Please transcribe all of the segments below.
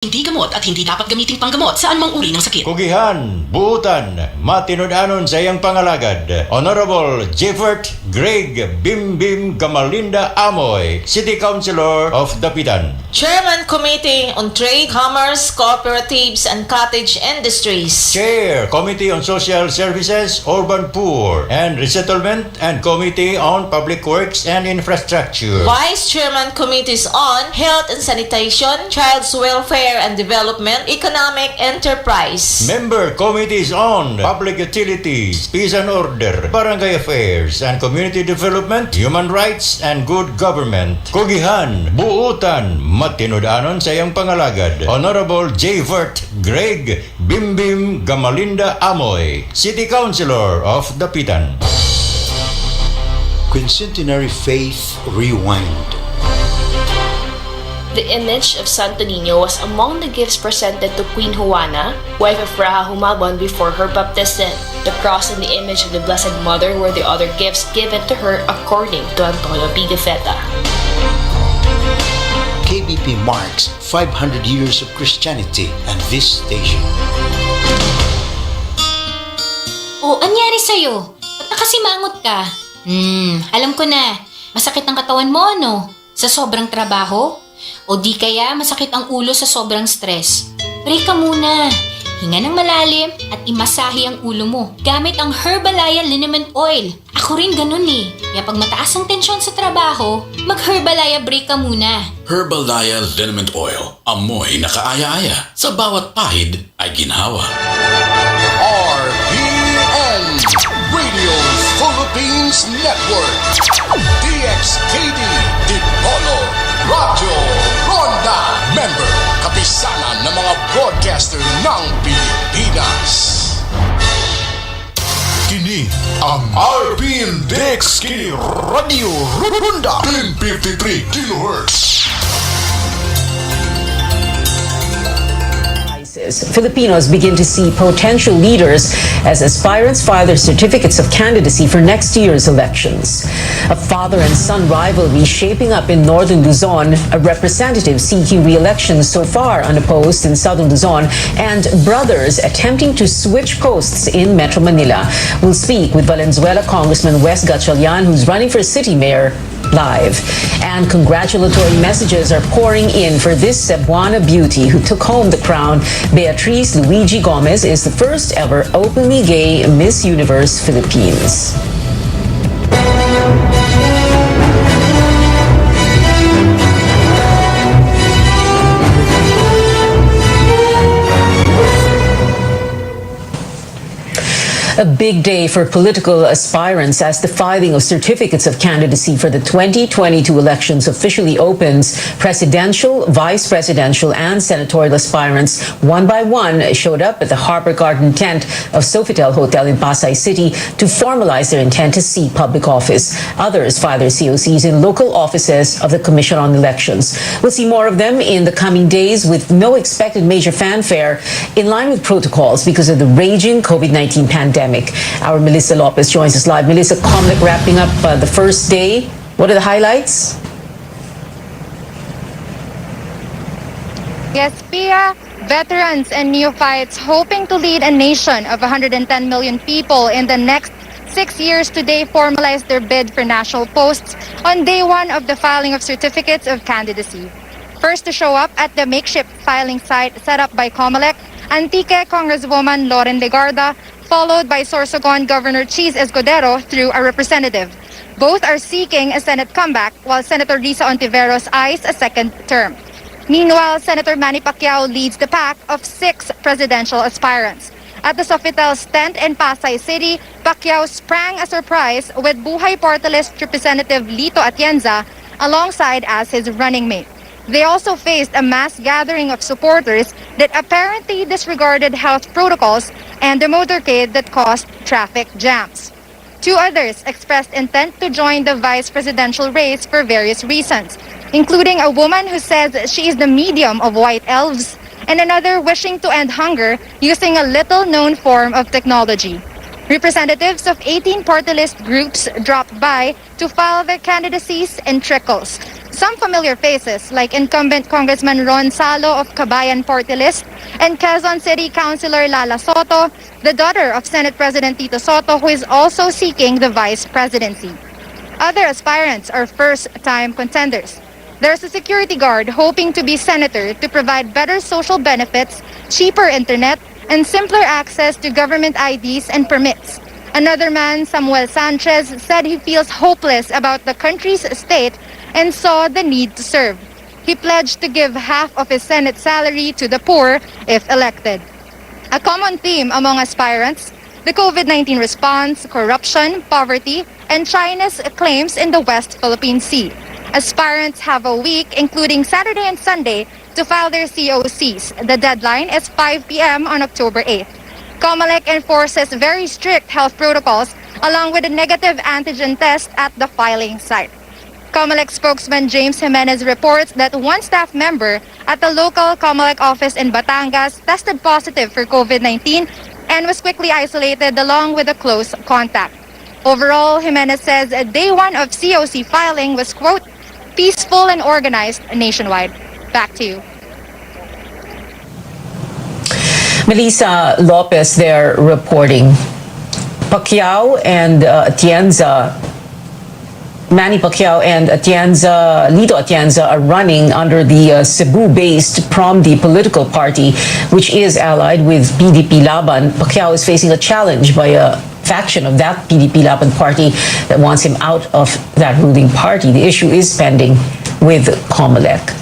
Hindi gamot at hindi dapat gamiting panggamot sa anumang uri ng sakit. Kugihan, buutan, matinud-anon sa iyang pangalagad, Honorable Jeffert Greg Bimbim Gamalinda Amoy, City Councilor of Dapitan. Chairman Committee on Trade, Commerce, Cooperatives, and Cottage Industries. Chair, Committee on Social Services, Urban Poor, and Resettlement, and Committee on Public Works and Infrastructure. Vice Chairman Committees on Health and Sanitation, Child's Welfare and Development, Economic Enterprise. Member Committees on Public Utilities, Peace and Order, Barangay Affairs and Community Development, Human Rights and Good Government. Kugihan, buutan, matinud-anon sa iyang pangalagad, Honorable Jeffert Greg Bimbim Gamalinda Amoy, City Councilor of Dapitan. Quincentenary Faith Rewind. The image of Santo Niño was among the gifts presented to Queen Juana, wife of Raha Humabon, before her baptism. The cross and the image of the Blessed Mother were the other gifts given to her according to Antonio Pigafetta. KBP marks 500 years of Christianity and this station. Oh, anyari sa'yo? Ba't nakasimangot ka? Alam ko na. Masakit ang katawan mo, ano? Sa sobrang trabaho? O di kaya masakit ang ulo sa sobrang stress? Break ka muna. Hinga ng malalim at imasahe ang ulo mo gamit ang Herbalaya Liniment Oil. Ako rin ganun eh. Kaya pag mataas ang tensyon sa trabaho, mag-Herbalaya break ka muna. Herbalaya Liniment Oil. Amoy na kaaya-aya. Sa bawat pahid ay ginhawa. RPN Radio Philippines Network. DXKD Dipolog Radio Ronda. Member, kapisanan ng mga broadcaster ng Pilipinas. Kini ang RPN DXKD Radio Ronda 1053 kHz. Filipinos begin to see potential leaders as aspirants file their certificates of candidacy for next year's elections. A father and son rivalry shaping up in northern Luzon, a representative seeking re-election so far unopposed in southern Luzon, and brothers attempting to switch posts in Metro Manila. We'll speak with Valenzuela Congressman Wes Gatchalian, who's running for city mayor, live. And congratulatory messages are pouring in for this Cebuana beauty who took home the crown. Beatriz Luigi Gomez is the first ever openly gay Miss Universe Philippines. A big day for political aspirants as the filing of certificates of candidacy for the 2022 elections officially opens. Presidential, vice presidential, and senatorial aspirants, one by one, showed up at the Harbor Garden tent of Sofitel Hotel in Pasay City to formalize their intent to seek public office. Others filed their COCs in local offices of the Commission on Elections. We'll see more of them in the coming days with no expected major fanfare in line with protocols because of the raging COVID-19 pandemic. Our Melissa Lopez joins us live. Melissa, COMELEC wrapping up the first day. What are the highlights? Yes, Pia, veterans and neophytes hoping to lead a nation of 110 million people in the next 6 years today formalized their bid for national posts on day one of the filing of certificates of candidacy. First to show up at the makeshift filing site set up by COMELEC, Antique Congresswoman Loren Legarda, followed by Sorsogon Governor Cheese Escudero through a representative. Both are seeking a Senate comeback, while Senator Risa Ontiveros eyes a second term. Meanwhile, Senator Manny Pacquiao leads the pack of 6 presidential aspirants. At the Sofitel's tent in Pasay City, Pacquiao sprang a surprise with Buhay Party List Representative Lito Atienza alongside as his running mate. They also faced a mass gathering of supporters that apparently disregarded health protocols and the motorcade that caused traffic jams. 2 others expressed intent to join the vice presidential race for various reasons, including a woman who says she is the medium of white elves and another wishing to end hunger using a little-known form of technology. Representatives of 18 party list groups dropped by to file their candidacies in trickles. Some familiar faces like incumbent Congressman Ron Salo of Cabayan Party List and Quezon City Councilor Lala Soto, the daughter of Senate President Tito Soto, who is also seeking the vice presidency. Other aspirants are first-time contenders. There's a security guard hoping to be senator to provide better social benefits, cheaper internet, and simpler access to government IDs and permits. Another man, Samuel Sanchez, said he feels hopeless about the country's state and saw the need to serve. He pledged to give half of his Senate salary to the poor if elected. A common theme among aspirants, the COVID-19 response, corruption, poverty, and China's claims in the West Philippine Sea. Aspirants have a week, including Saturday and Sunday, to file their COCs. The deadline is 5 p.m. on October 8th. COMELEC enforces very strict health protocols along with a negative antigen test at the filing site. COMELEC spokesman James Jimenez reports that one staff member at the local COMELEC office in Batangas tested positive for COVID-19 and was quickly isolated along with a close contact. Overall, Jimenez says day one of COC filing was, quote, peaceful and organized nationwide. Back to you. Melissa Lopez there reporting. Pacquiao and Manny Pacquiao and Lito Atienza are running under the Cebu-based PROMD political party, which is allied with PDP Laban. Pacquiao is facing a challenge by a faction of that PDP Laban party that wants him out of that ruling party. The issue is pending with COMELEC.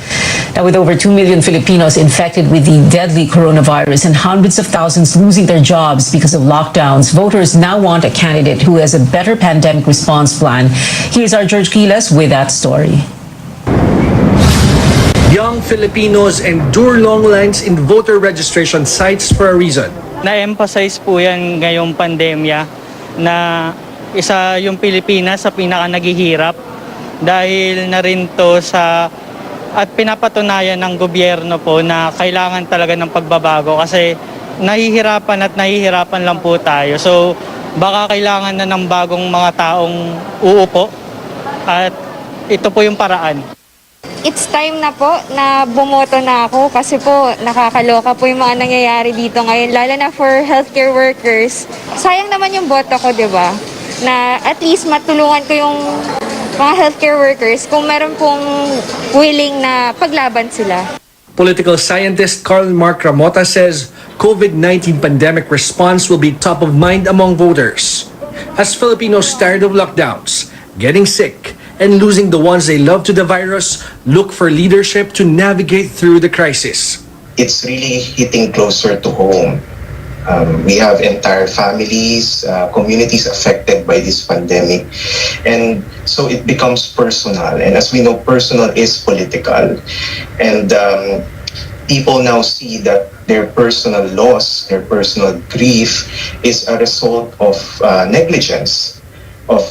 Now, with over 2 million Filipinos infected with the deadly coronavirus and hundreds of thousands losing their jobs because of lockdowns, voters now want a candidate who has a better pandemic response plan. Here's our George Quiles with that story. Young Filipinos endure long lines in voter registration sites for a reason. Na-emphasize po yan ngayong pandemya na isa yung Pilipinas sa pinaka naghihirap dahil na rin to sa at pinapatunayan ng gobyerno po na kailangan talaga ng pagbabago kasi nahihirapan lang po tayo. So baka kailangan na ng bagong mga taong uupo at ito po yung paraan. It's time na po na bumoto na ako kasi po nakakaloka po yung mga nangyayari dito ngayon, lalo na for healthcare workers. Sayang naman yung boto ko, di ba? Na at least matulungan ko yung mga healthcare workers kung meron pong willing na paglaban sila. Political scientist Carl Mark Ramota says COVID-19 pandemic response will be top of mind among voters. As Filipinos tired of lockdowns, getting sick, and losing the ones they love to the virus, look for leadership to navigate through the crisis. It's really hitting closer to home. We have entire families, communities affected by this pandemic. And so it becomes personal. And as we know, personal is political. And people now see that their personal loss, their personal grief is a result of negligence, of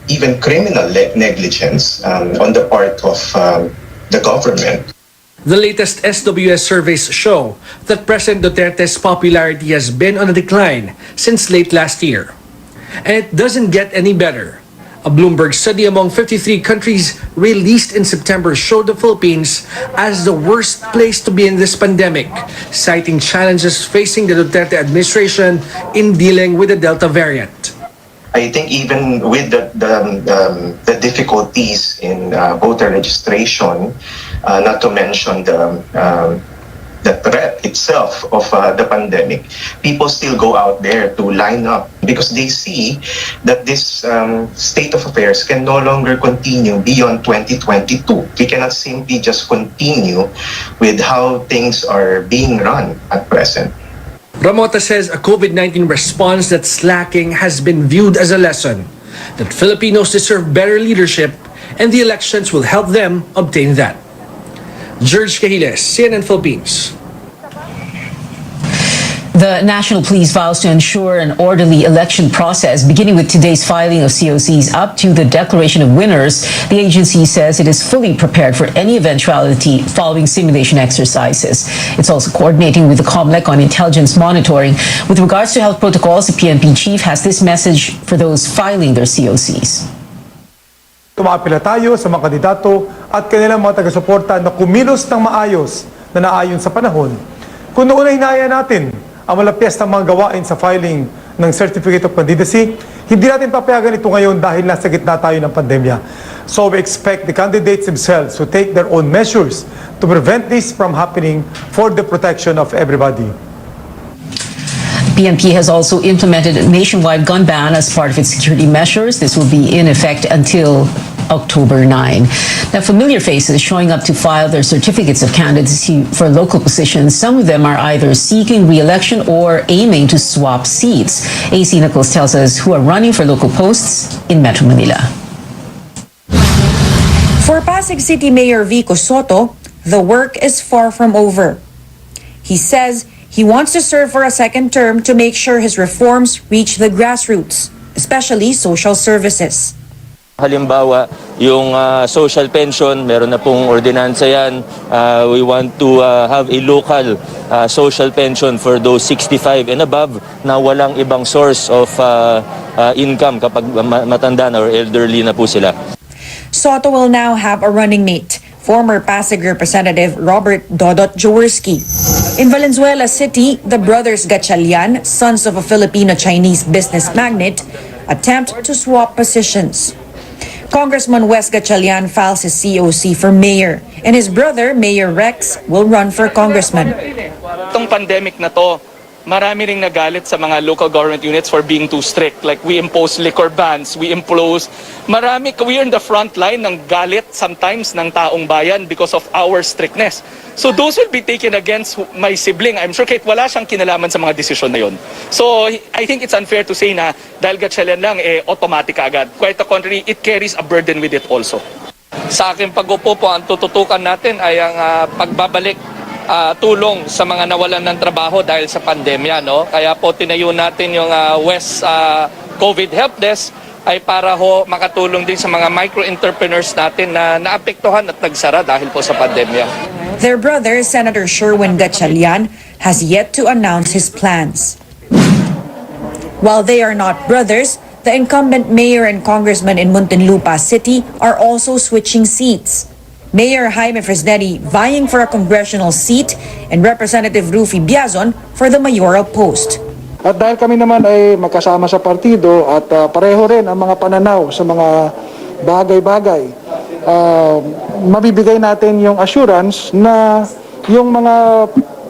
even criminal negligence on the part of the government. The latest SWS surveys show that President Duterte's popularity has been on a decline since late last year. And it doesn't get any better. A Bloomberg study among 53 countries released in September showed the Philippines as the worst place to be in this pandemic, citing challenges facing the Duterte administration in dealing with the Delta variant. I think even with the difficulties in voter registration, not to mention the threat itself of the pandemic, people still go out there to line up because they see that this state of affairs can no longer continue beyond 2022. We cannot simply just continue with how things are being run at present. Ramota says a COVID-19 response that's lacking has been viewed as a lesson, that Filipinos deserve better leadership and the elections will help them obtain that. George Cahiles, CNN Philippines. The National Police vows to ensure an orderly election process, beginning with today's filing of COCs up to the declaration of winners. The agency says it is fully prepared for any eventuality following simulation exercises. It's also coordinating with the COMELEC on intelligence monitoring. With regards to health protocols, the PNP chief has this message for those filing their COCs. Tumapila tayo sa mga kandidato at kanilang mga taga-suporta na kumilos ng maayos na naayon sa panahon. Kung noon ay hinaya natin ang malapyas ng mga gawain sa filing ng Certificate of Candidacy, hindi natin papayagan ito ngayon dahil nasa gitna tayo ng pandemya. So we expect the candidates themselves to take their own measures to prevent this from happening for the protection of everybody. PNP has also implemented a nationwide gun ban as part of its security measures. This will be in effect until October 9. Now, familiar faces showing up to file their certificates of candidacy for local positions. Some of them are either seeking re-election or aiming to swap seats. AC Nichols tells us who are running for local posts in Metro Manila. For Pasig City Mayor Vico Soto, the work is far from over. He says he wants to serve for a second term to make sure his reforms reach the grassroots, especially social services. Halimbawa, yung social pension, meron na pong ordinansa yan. We want to have a local social pension for those 65 and above na walang ibang source of income kapag matanda na or elderly na po sila. Soto will now have a running mate, former Pasig Representative Robert Dodot Jaworski. In Valenzuela City, the brothers Gatchalian, sons of a Filipino-Chinese business magnate, attempt to swap positions. Congressman Wes Gatchalian files his COC for mayor, and his brother, Mayor Rex, will run for congressman. Itong pandemic na to, marami ring nagalit sa mga local government units for being too strict. Like we impose liquor bans, we are in the front line ng galit sometimes ng taong bayan because of our strictness. So those will be taken against my sibling. I'm sure kahit wala siyang kinalaman sa mga desisyon na yun. So I think it's unfair to say na dahil Gatchalian lang, automatic agad. Quite the contrary, it carries a burden with it also. Sa aking pag-upo po, ang tututukan natin ay ang pagbabalik tulong sa mga nawalan ng trabaho dahil sa pandemya, no? Kaya po tinayo natin yung West COVID Help Desk ay para ho makatulong din sa mga micro-entrepreneurs natin na naapektuhan at nagsara dahil po sa pandemya. Their brother, Senator Sherwin Gatchalian, has yet to announce his plans. While they are not brothers, the incumbent mayor and congressman in Muntinlupa City are also switching seats. Mayor Jaime Fresnetti vying for a congressional seat and Representative Rufy Biazon for the mayoral post. At dahil kami naman ay magkasama sa partido at pareho rin ang mga pananaw sa mga bagay-bagay, mabibigay natin yung assurance na yung mga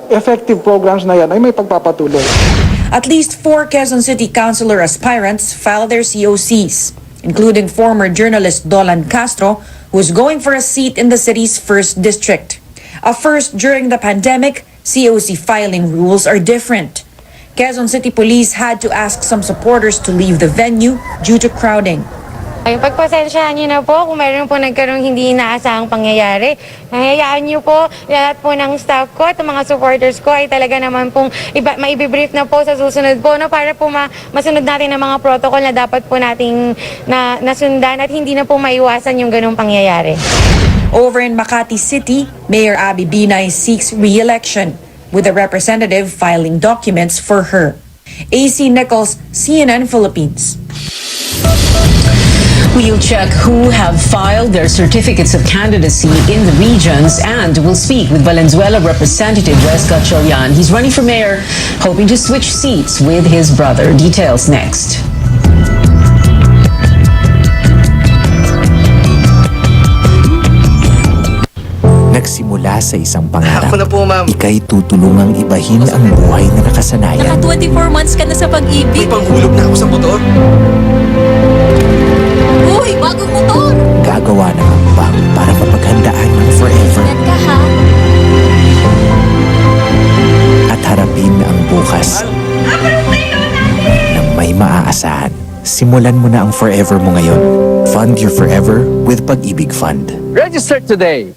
effective programs na yan ay may pagpapatuloy. At least 4 Quezon City Councilor aspirants filed their COCs, including former journalist Dolan Castro, who is going for a seat in the city's 1st district. A first during the pandemic, COC filing rules are different. Quezon City Police had to ask some supporters to leave the venue due to crowding. Ay, pagpasensyahan niyo na po kung mayroon po nagkaroong hindi inaasahang pangyayari. Hayaan niyo po lahat po ng staff ko at mga supporters ko ay talaga naman pong maibibrief na po sa susunod po, no, para po masunod natin ang mga protocol na dapat po nating nasundan at hindi na po maiwasan yung ganong pangyayari. Over in Makati City, Mayor Abby Binay seeks re-election, with a representative filing documents for her. AC Nichols, CNN Philippines. We'll check who have filed their certificates of candidacy in the regions, and we'll speak with Valenzuela Representative Wes Gatchalian. He's running for mayor, hoping to switch seats with his brother. Details next. Nagsimula sa isang pangarap. Ako na po, ma'am. Ika'y tutulungang ibahin ang buhay na nakasanayan. Naka 24 months ka na sa pag-ibig. May panghulog na ako sa motor. Uy, bagong motor! Gagawa ng hakbang para mapaghandaan ng forever. Ingat ka, ha? At harapin ang bukas na may maaasahan. Simulan mo na ang forever mo ngayon. Fund your forever with Pag-ibig Fund. Register today!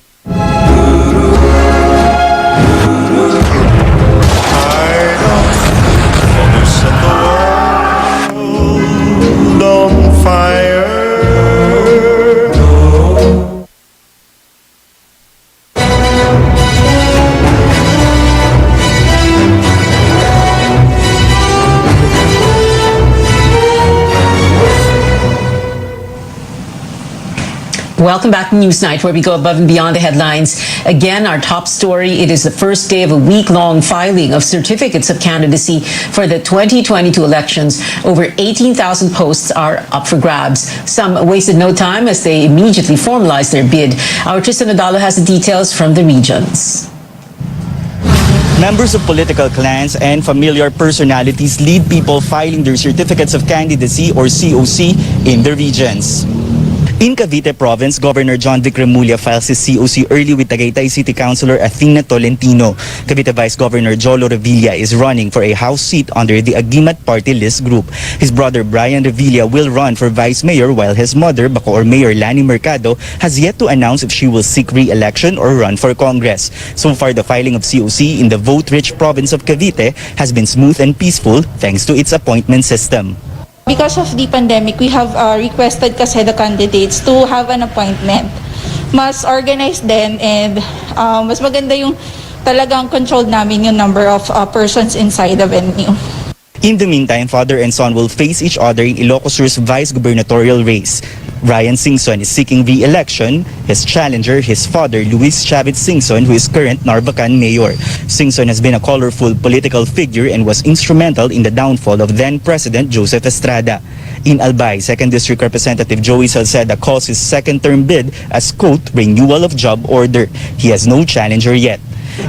Welcome back to Newsnight, where we go above and beyond the headlines. Again, our top story, it is the first day of a week-long filing of certificates of candidacy for the 2022 elections. Over 18,000 posts are up for grabs. Some wasted no time as they immediately formalized their bid. Our Tristan Nadalo has the details from the regions. Members of political clans and familiar personalities lead people filing their certificates of candidacy or COC in the regions. In Cavite Province, Governor John Vic Remulla files his COC early with Tagaytay City Councilor Athena Tolentino. Cavite Vice Governor Jolo Revilla is running for a House seat under the Agimat Party List group. His brother Brian Revilla will run for Vice Mayor, while his mother, Bacoor Mayor Lani Mercado, has yet to announce if she will seek re-election or run for Congress. So far, the filing of COC in the vote-rich province of Cavite has been smooth and peaceful thanks to its appointment system. Because of the pandemic, we have requested kasi the candidates to have an appointment. Mas organized din and mas maganda yung talagang controlled namin yung number of persons inside the venue. In the meantime, father and son will face each other in Ilocos Sur's vice gubernatorial race. Ryan Singson is seeking re-election. His challenger, his father, Luis Chavez Singson, who is current Narvacan mayor. Singson has been a colorful political figure and was instrumental in the downfall of then-President Joseph Estrada. In Albay, 2nd District Representative Joey Salceda calls his second-term bid as, quote, renewal of job order. He has no challenger yet.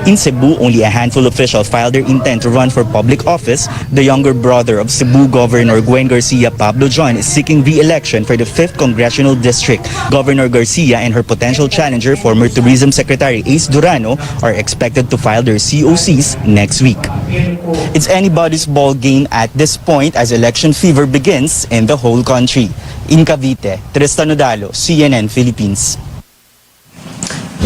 In Cebu, only a handful of officials filed their intent to run for public office. The younger brother of Cebu Governor Gwen Garcia, Pablo John, is seeking re-election for the 5th Congressional District. Governor Garcia and her potential challenger, former Tourism Secretary Ace Durano, are expected to file their COCs next week. It's anybody's ball game at this point as election fever begins in the whole country. In Cavite, Tristan Nadalo, CNN Philippines.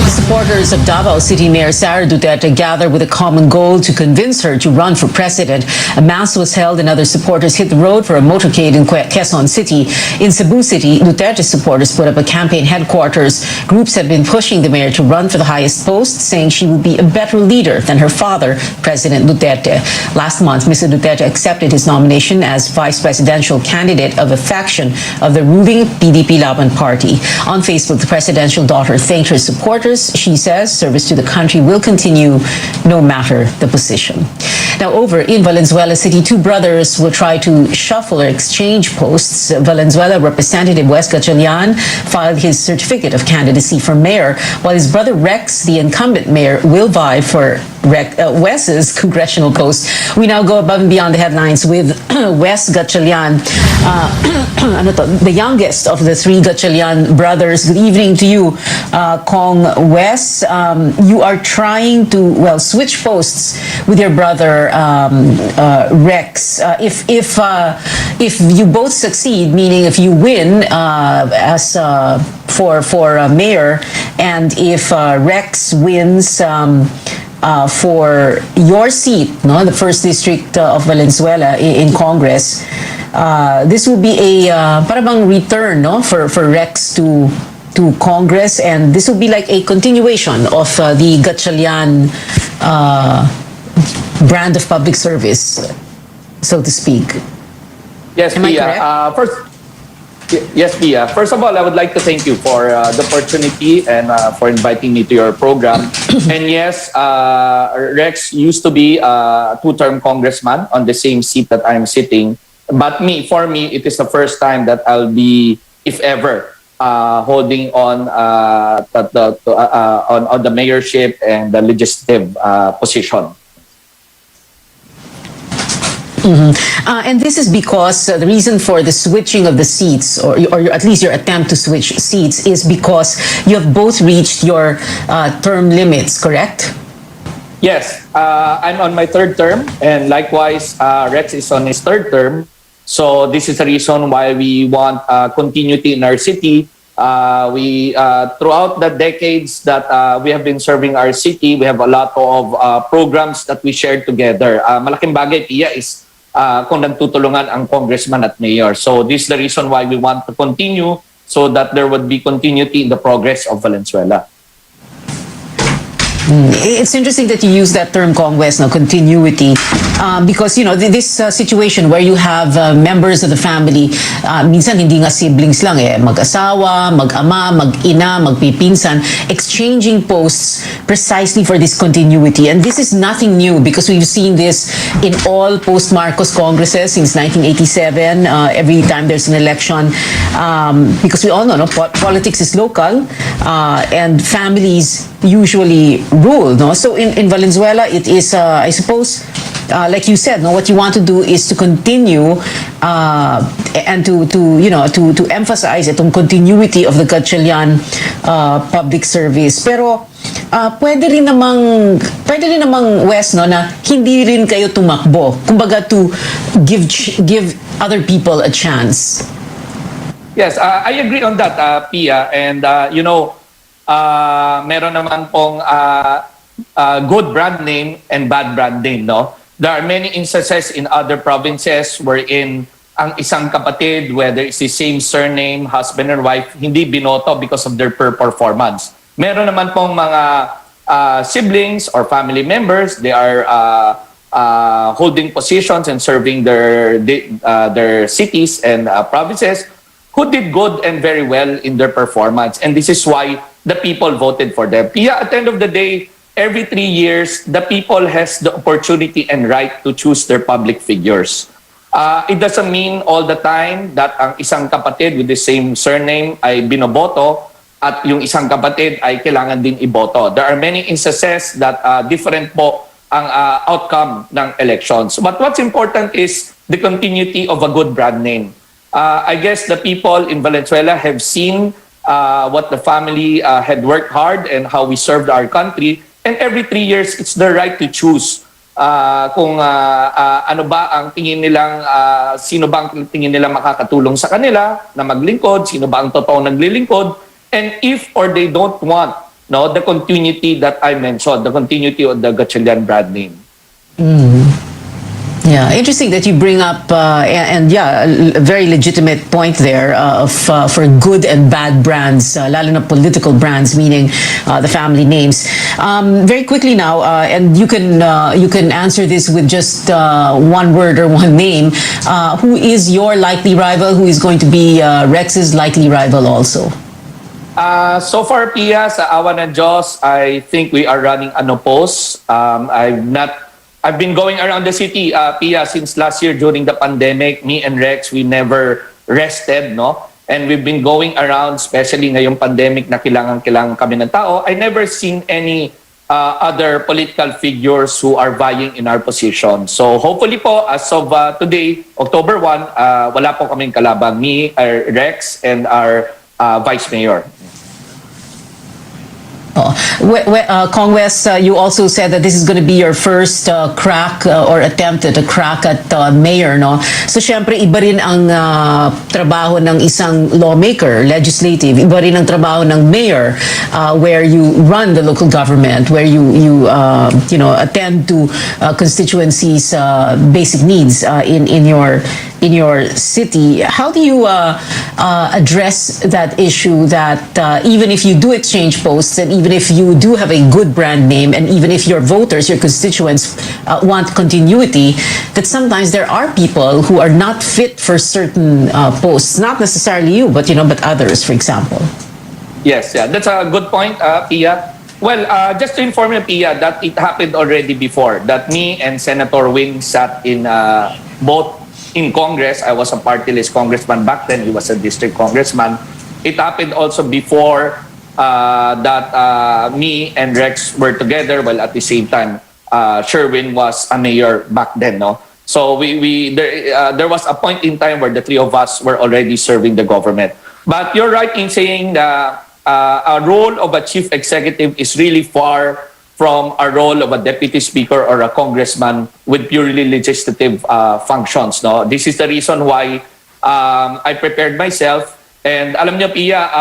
Supporters of Davao City Mayor Sara Duterte gathered with a common goal to convince her to run for president. A mass was held and other supporters hit the road for a motorcade in Quezon City. In Cebu City, Duterte supporters put up a campaign headquarters. Groups had been pushing the mayor to run for the highest post, saying she would be a better leader than her father, President Duterte. Last month, Mr. Duterte accepted his nomination as vice presidential candidate of a faction of the ruling PDP Laban Party. On Facebook, the presidential daughter thanked her supporters. She says service to the country will continue no matter the position. Now, over in Valenzuela City, two brothers will try to shuffle or exchange posts. Valenzuela Representative Wes Gatchalian filed his certificate of candidacy for mayor, while his brother Rex, the incumbent mayor, will vie for Wes's congressional post. We now go above and beyond the headlines with Wes Gatchalian, the youngest of the three Gatchalian brothers. Good evening to you, Kong Wes. You are trying to, well, switch posts with your brother Rex. If you both succeed, meaning if you win as for mayor, and if Rex wins for your seat, no, the 1st District of Valenzuela in Congress, this will be a parang return, no, for Rex to Congress, and this will be like a continuation of the Gatchalian brand of public service, so to speak. Yes, Pia. Yes, Pia. First of all, I would like to thank you for the opportunity and for inviting me to your program. And yes, Rex used to be a two-term congressman on the same seat that I'm sitting. But for me, it is the first time that I'll be, if ever, holding on the mayorship and the legislative position. And this is because the reason for the switching of the seats, or at least your attempt to switch seats, is because you have both reached your term limits, correct? Yes, I'm on my 3rd term, and likewise, Rex is on his 3rd term. So this is the reason why we want continuity in our city. Throughout the decades that we have been serving our city, we have a lot of programs that we shared together. Malaking bagay, Pia, is kung nagtutulungan ang congressman at mayor. So this is the reason why we want to continue, so that there would be continuity in the progress of Valenzuela. It's interesting that you use that term, Kong West, no, continuity, because this situation where you have members of the family, minsan hindi nga siblings lang mag-asawa, mag-ama, mag-ina, magpipinsan, exchanging posts precisely for this continuity. And this is nothing new because we've seen this in all post-Marcos Congresses since 1987, every time there's an election, because we all know politics is local, and families usually rule, no? So in Valenzuela, it is, I suppose, like you said, no, what you want to do is to continue and to emphasize itong continuity of the Gatchalian public service. Pero pwede rin namang West, no, na hindi rin kayo tumakbo. Kumbaga to give other people a chance. Yes, I agree on that, Pia. And meron naman pong good brand name and bad brand name, no? There are many instances in other provinces wherein ang isang kapatid, whether it's the same surname, husband and wife, hindi binoto because of their performance. Meron naman pong mga siblings or family members, they are holding positions and serving their cities and provinces who did good and very well in their performance. And this is why the people voted for them. Pia, at the end of the day, every 3 years, the people has the opportunity and right to choose their public figures. It doesn't mean all the time that ang isang kapatid with the same surname ay binoboto at yung isang kapatid ay kailangan din iboto. There are many instances that different po ang outcome ng elections. But what's important is the continuity of a good brand name. I guess the people in Valenzuela have seen what the family had worked hard and how we served our country. And every 3 years, it's their right to choose kung ano ba ang tingin nilang, sino ba ang tingin nilang makakatulong sa kanila na maglingkod, sino ba ang totoong naglilingkod, and if or they don't want the continuity that I mentioned, the continuity of the Gatchalian brand name. Yeah, interesting that you bring up, and yeah, a very legitimate point there for good and bad brands, lalo na political brands, meaning the family names. Very quickly now, and you can answer this with just one word or one name. Who is your likely rival? Who is going to be Rex's likely rival also? So far, Pia, sa awa ng Diyos, I think we are running unopposed. I've been going around the city, Pia, since last year during the pandemic. Me and Rex, we never rested, no? And we've been going around, especially ngayong pandemic na kailangan kami ng tao. I never seen any other political figures who are vying in our position. So hopefully po, as of today, October 1, wala po kaming kalaban. Me, Rex, and our Vice Mayor. Kong West, you also said that this is going to be your first crack or attempt at a crack at mayor, no? So, syempre, iba rin ang trabaho ng isang lawmaker, legislative. Iba rin ang trabaho ng mayor, where you run the local government, where you attend to constituencies' basic needs in your city. How do you address that issue that even if you do exchange posts and even if you do have a good brand name and even if your voters, your constituents want continuity, that sometimes there are people who are not fit for certain posts, not necessarily you, but others, for example. Yes, yeah, that's a good point, Pia. Well, just to inform you, Pia, that it happened already before, that me and Senator Wing sat in both in Congress. I was a party-list congressman back then. He was a district congressman. It happened also before that me and Rex were together, while at the same time, Sherwin was a mayor back then, no? So there was a point in time where the three of us were already serving the government. But you're right in saying that a role of a chief executive is really far from a role of a deputy speaker or a congressman with purely legislative functions, no? This is the reason why I prepared myself. And alam niyo, Pia,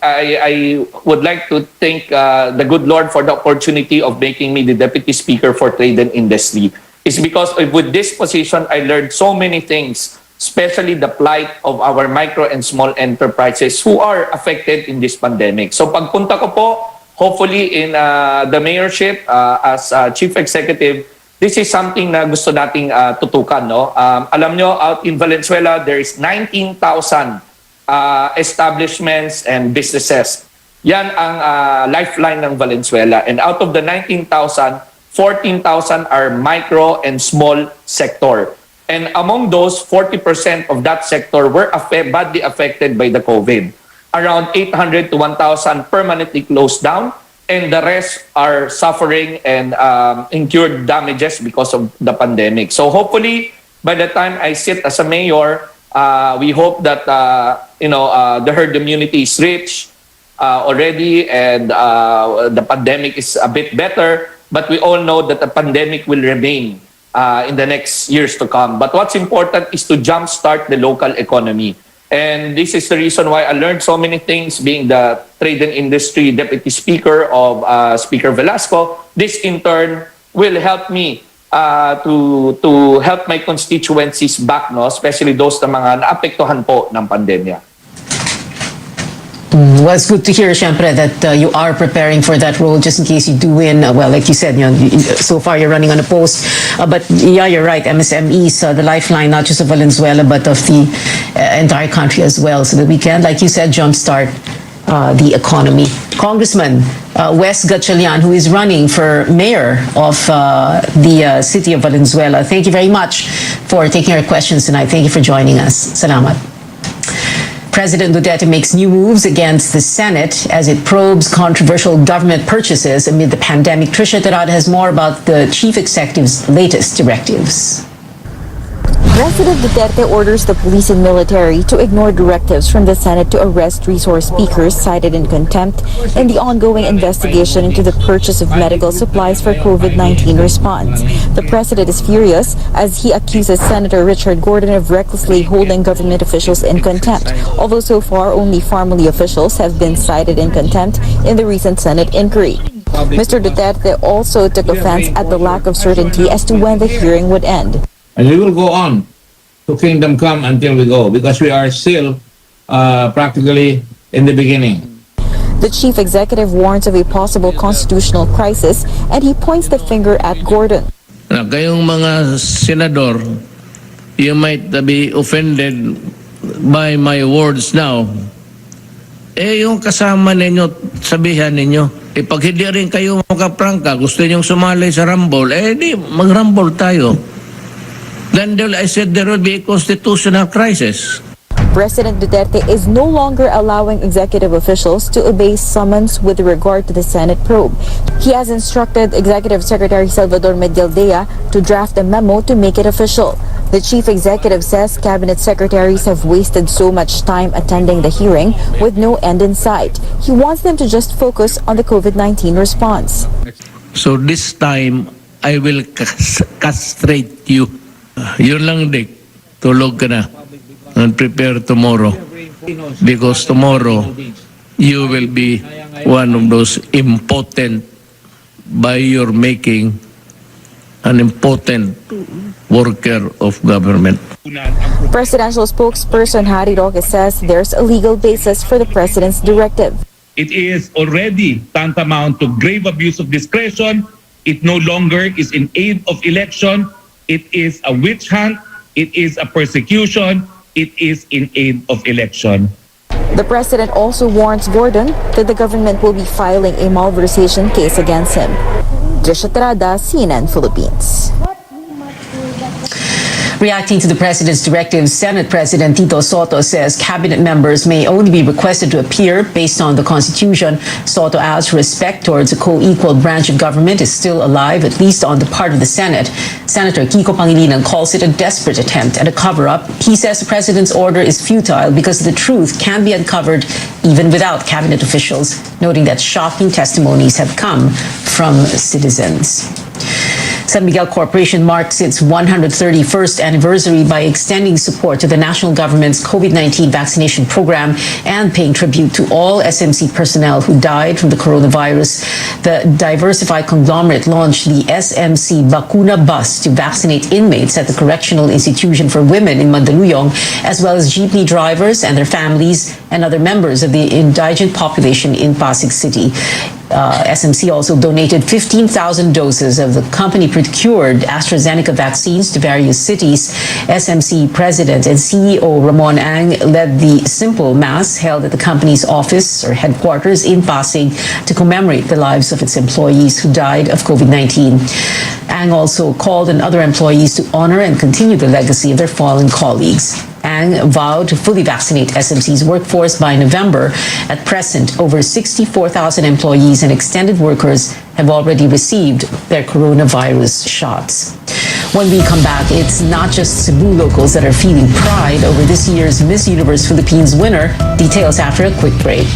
I would like to thank the good Lord for the opportunity of making me the Deputy Speaker for Trade and Industry. It's because with this position, I learned so many things, especially the plight of our micro and small enterprises who are affected in this pandemic. So pagpunta ko po, hopefully in the mayorship as chief executive, this is something na gusto nating tutukan. No? Alam nyo, out in Valenzuela, there is 19,000 establishments and businesses. Yan ang lifeline ng Valenzuela. And out of the 19,000, 14,000 are micro and small sector. And among those, 40% of that sector were badly affected by the COVID. Around 800 to 1,000 permanently closed down, and the rest are suffering and incurred damages because of the pandemic. So hopefully, by the time I sit as a mayor, we hope that the herd immunity is reached already, and the pandemic is a bit better. But we all know that the pandemic will remain in the next years to come. But what's important is to jumpstart the local economy. And this is the reason why I learned so many things being the Trade and Industry Deputy Speaker of Speaker Velasco. This in turn will help me to help my constituencies back, no? Especially those na mga naapektuhan po ng pandemya. Well, it's good to hear, syempre, that you are preparing for that role just in case you do win. Well, like you said, so far you're running unopposed. But yeah, you're right. MSMEs, the lifeline, not just of Valenzuela, but of the entire country as well, so that we can, like you said, jumpstart the economy. Congressman Wes Gatchalian, who is running for mayor of the city of Valenzuela, thank you very much for taking our questions tonight. Thank you for joining us. Salamat. President Duterte makes new moves against the Senate as it probes controversial government purchases amid the pandemic. Trisha Terada has more about the chief executive's latest directives. President Duterte orders the police and military to ignore directives from the Senate to arrest resource speakers cited in contempt in the ongoing investigation into the purchase of medical supplies for COVID-19 response. The president is furious as he accuses Senator Richard Gordon of recklessly holding government officials in contempt, although so far only family officials have been cited in contempt in the recent Senate inquiry. Mr. Duterte also took offense at the lack of certainty as to when the hearing would end. And we will go on to kingdom come until we go, because we are still practically in the beginning. The chief executive warns of a possible constitutional crisis, and he points the finger at Gordon. Kayong mga senador, you might be offended by my words now. Yung kasama ninyo, sabihan ninyo, pag hindi rin kayo makaprangka, gusto ninyong sumali sa rumble, di mag-rumble tayo. Then I said there will be a constitutional crisis. President Duterte is no longer allowing executive officials to obey summons with regard to the Senate probe. He has instructed Executive Secretary Salvador Medialdea to draft a memo to make it official. The chief executive says cabinet secretaries have wasted so much time attending the hearing with no end in sight. He wants them to just focus on the COVID-19 response. So this time, I will castrate you. Yun lang, Dick. Tulog ka na. And prepare tomorrow. Because tomorrow, you will be one of those impotent by your making an impotent worker of government. Presidential spokesperson Harry Roque says there's a legal basis for the president's directive. It is already tantamount to grave abuse of discretion. It no longer is in aid of election. It is a witch hunt. It is a persecution. It is in aid of election. The president also warns Gordon that the government will be filing a malversation case against him. Trisha Terada, CNN Philippines. Reacting to the president's directives, Senate President Tito Soto says cabinet members may only be requested to appear based on the Constitution. Soto adds respect towards a co-equal branch of government is still alive, at least on the part of the Senate. Senator Kiko Pangilinan calls it a desperate attempt at a cover-up. He says the president's order is futile because the truth can be uncovered even without cabinet officials, noting that shocking testimonies have come from citizens. San Miguel Corporation marks its 131st anniversary by extending support to the national government's COVID-19 vaccination program and paying tribute to all SMC personnel who died from the coronavirus. The diversified conglomerate launched the SMC Bakuna Bus to vaccinate inmates at the Correctional Institution for Women in Mandaluyong, as well as jeepney drivers and their families and other members of the indigent population in Pasig City. SMC also donated 15,000 doses of the company-procured AstraZeneca vaccines to various cities. SMC President and CEO Ramon Ang led the simple mass held at the company's office or headquarters in Pasig to commemorate the lives of its employees who died of COVID-19. Ang also called on other employees to honor and continue the legacy of their fallen colleagues. Ang vowed to fully vaccinate SMC's workforce by November. At present, over 64,000 employees and extended workers have already received their coronavirus shots. When we come back, it's not just Cebu locals that are feeling pride over this year's Miss Universe Philippines winner. Details after a quick break.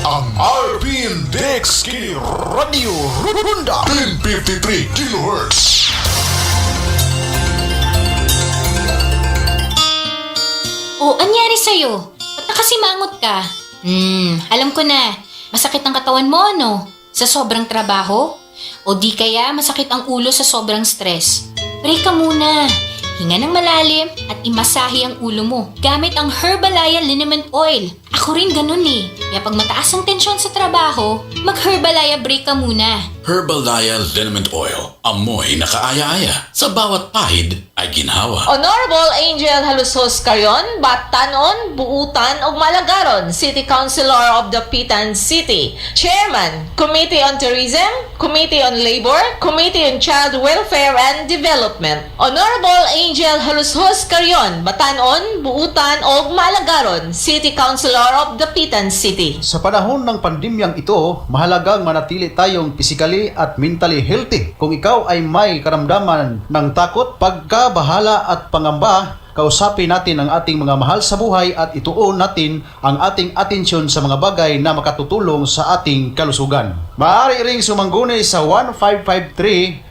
Ang RPN DXKD Radio Runda 1053 kHz. O, anyari sa'yo? Ba't nakasimangot ka? Alam ko na. Masakit ang katawan mo, ano? Sa sobrang trabaho? O di kaya masakit ang ulo sa sobrang stress? Break ka muna. Hinga ng malalim at imasahe ang ulo mo gamit ang Herbalaya Liniment Oil. Ako rin ganun eh. Kaya pag mataas ang tensyon sa trabaho, mag-Herbalaya break ka muna. Herbalaya Liniment Oil. Amoy na kaaya-aya. Sa bawat pahid ay ginhawa. Honorable Angel Halusos Carion, Batanon, Buutan ug Malagaron, City Councilor of the Pitan City, Chairman, Committee on Tourism, Committee on Labor, Committee on Child Welfare and Development. Honorable Angel Halusos Carion, Batanon, Buutan ug Malagaron, City Councilor of the Pitan City. Sa panahon ng pandemyang ito, mahalagang manatili tayong physically at mentally healthy. Kung ikaw ay may karamdaman ng takot, pagkabahala at pangamba, kausapin natin ang ating mga mahal sa buhay at ituon natin ang ating atensyon sa mga bagay na makatutulong sa ating kalusugan. Maaari ring sumangguni sa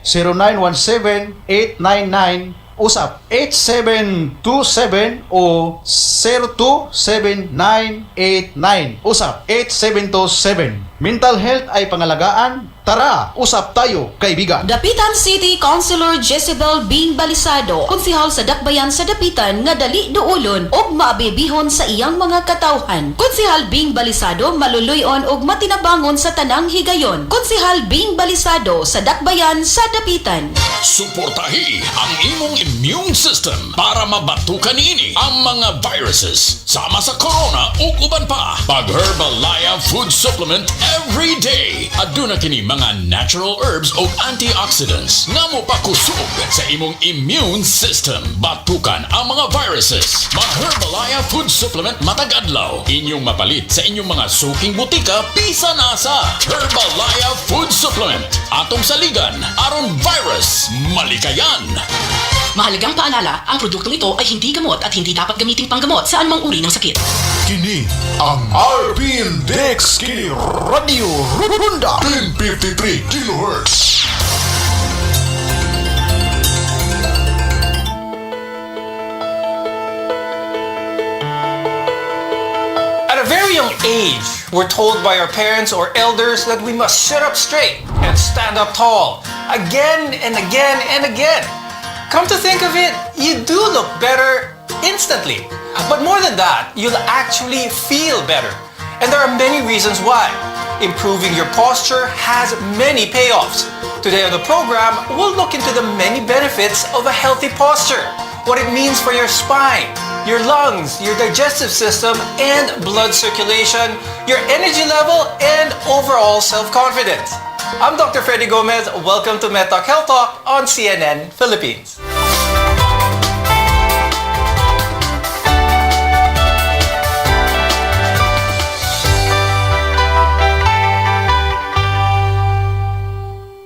1553-0917-899 usap 8727 o 027989 usap 8727. Mental health ay pangalagaan. Tara, usap tayo, kaibigan. Dapitan City Councilor Jezebel Bing Balisado, konsehal sa Dakbayan sa Dapitan nga dali duulon og maabibihon sa iyang mga katawhan. Konsehal Bing Balisado maluluyon og matinabangon sa tanang higayon. Konsehal Bing Balisado sa Dakbayan sa Dapitan. Suportahi ang imong immune system para mabatukan niini ang mga viruses sama sa corona ug uban pa. Pag Herbalaya Food Supplement every day. Aduna kini mga natural herbs o antioxidants nga mopakusog sa imong immune system. Batukan ang mga viruses. Mag-Herbalaya Food Supplement matag adlaw. Inyong mapalit sa inyong mga suking butika bisan asa. Herbalaya Food Supplement. Atong saligan aron virus malikayan. Mahalagang paalala, ang produktong ito ay hindi gamot at hindi dapat gamiting panggamot sa anumang uri ng sakit. Kini ang RPN DXKD Radio Runda 1053 kHz. At a very young age, we're told by our parents or elders that we must sit up straight and stand up tall, again and again and again. Come to think of it, you do look better instantly. But more than that, you'll actually feel better. And there are many reasons why. Improving your posture has many payoffs. Today on the program, we'll look into the many benefits of a healthy posture, what it means for your spine, your lungs, your digestive system, and blood circulation, your energy level, and overall self-confidence. I'm Dr. Freddy Gomez. Welcome to MEDTALK Health Talk on CNN Philippines.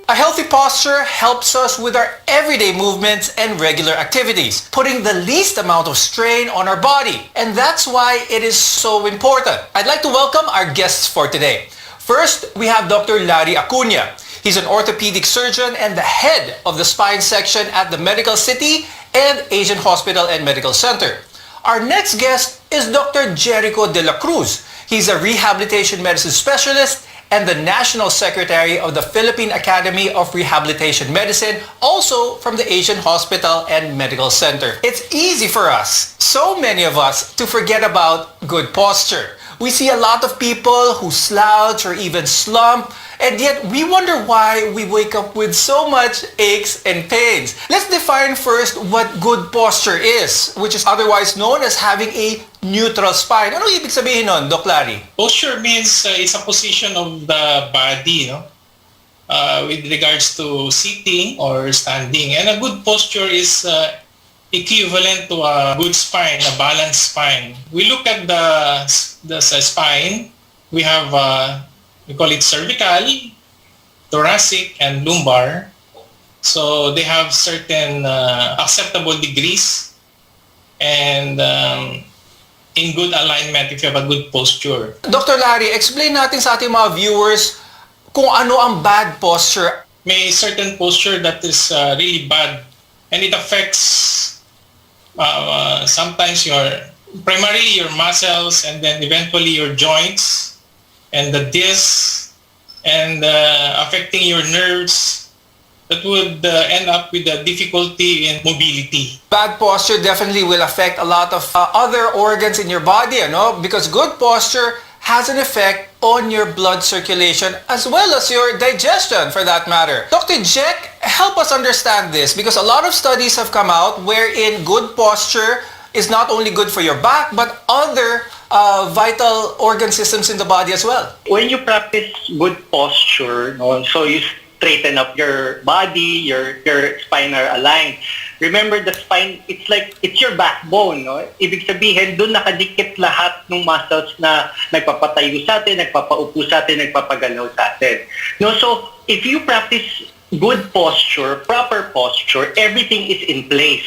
A healthy posture helps us with our everyday movements and regular activities, putting the least amount of strain on our body. And that's why it is so important. I'd like to welcome our guests for today. First, we have Dr. Larry Acuña. He's an orthopedic surgeon and the head of the spine section at the Medical City and Asian Hospital and Medical Center. Our next guest is Dr. Jericho De La Cruz. He's a rehabilitation medicine specialist and the National Secretary of the Philippine Academy of Rehabilitation Medicine, also from the Asian Hospital and Medical Center. It's easy for us, so many of us, to forget about good posture. We see a lot of people who slouch or even slump, and yet we wonder why we wake up with so much aches and pains. Let's define first what good posture is, which is otherwise known as having a neutral spine. Ano ibig sabihin nun, Doc Larry? Posture means it's a position of the body, no? With regards to sitting or standing. And a good posture is equivalent to a good spine, a balanced spine. We look at the spine. We have, we call it cervical, thoracic, and lumbar. So they have certain acceptable degrees and in good alignment if you have a good posture. Dr. Larry, explain natin sa ating mga viewers kung ano ang bad posture. May certain posture that is really bad, and it affects sometimes primarily your muscles, and then eventually your joints and the discs, and affecting your nerves. That would end up with a difficulty in mobility. Bad posture definitely will affect a lot of other organs in your body, because good posture has an effect on your blood circulation as well as your digestion, for that matter. Dr. Jack, help us understand this, because a lot of studies have come out wherein good posture is not only good for your back but other vital organ systems in the body as well. When you practice good posture, so you straighten up your body, your spine are aligned. Remember, the spine, it's your backbone, no? Ibig sabihin, doon nakadikit lahat ng muscles na nagpapatayo sa atin, nagpapaupo sa atin, nagpapagalaw sa atin. No, so if you practice good posture, proper posture, everything is in place.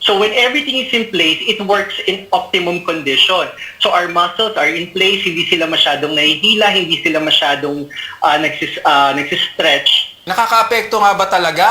So when everything is in place, it works in optimum condition. So our muscles are in place, hindi sila masyadong nahihila, hindi sila masyadong nagsistretch. Nakakaapekto nga ba talaga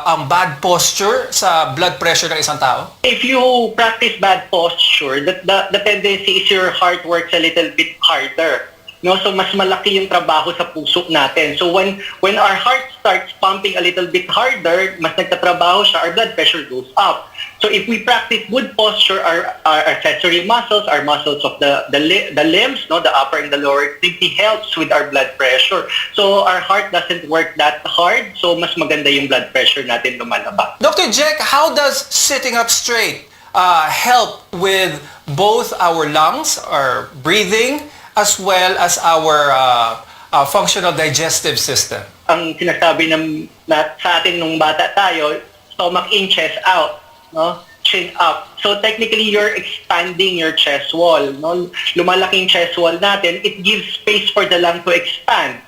ang bad posture sa blood pressure ng isang tao? If you practice bad posture, the tendency is your heart works a little bit harder. No, so mas malaki yung trabaho sa puso natin. So when our heart starts pumping a little bit harder, mas nagtatrabaho siya, our blood pressure goes up. So if we practice good posture, our accessory muscles, our muscles of the limbs, no, the upper and the lower extremity, helps with our blood pressure. So our heart doesn't work that hard, so mas maganda yung blood pressure natin lumalabas. Dr. Jack, how does sitting up straight help with both our lungs, our breathing, as well as our functional digestive system? Ang sinasabi sa atin nung bata tayo, stomach in, chest out, no? Chin up. So technically, you're expanding your chest wall. No? Lumalaking chest wall natin, it gives space for the lung to expand.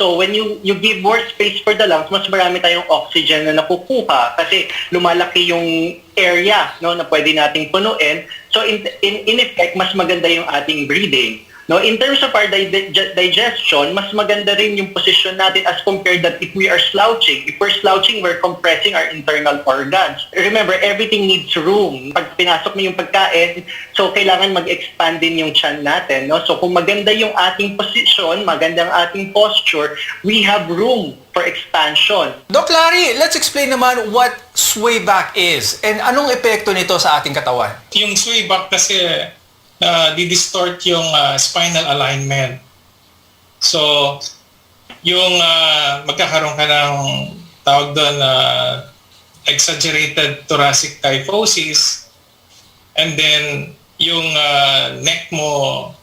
So when you give more space for the lungs, mas marami tayong oxygen na nakukuha kasi lumalaki yung area, no, na pwede nating punuin. So in effect, mas maganda yung ating breathing. No, in terms of our digestion, mas maganda rin yung position natin as compared that if we are slouching. If we're slouching, we're compressing our internal organs. Remember, everything needs room. Pag pinasok mo yung pagkain, so kailangan mag-expand din yung tiyan natin. No? So kung maganda yung ating position, maganda ang ating posture, we have room for expansion. Doc Larry, let's explain naman what sway back is and anong epekto nito sa ating katawan. Yung sway back kasi di-distort yung spinal alignment. So, yung magkakaroon ka ng tawag doon exaggerated thoracic kyphosis, and then yung neck mo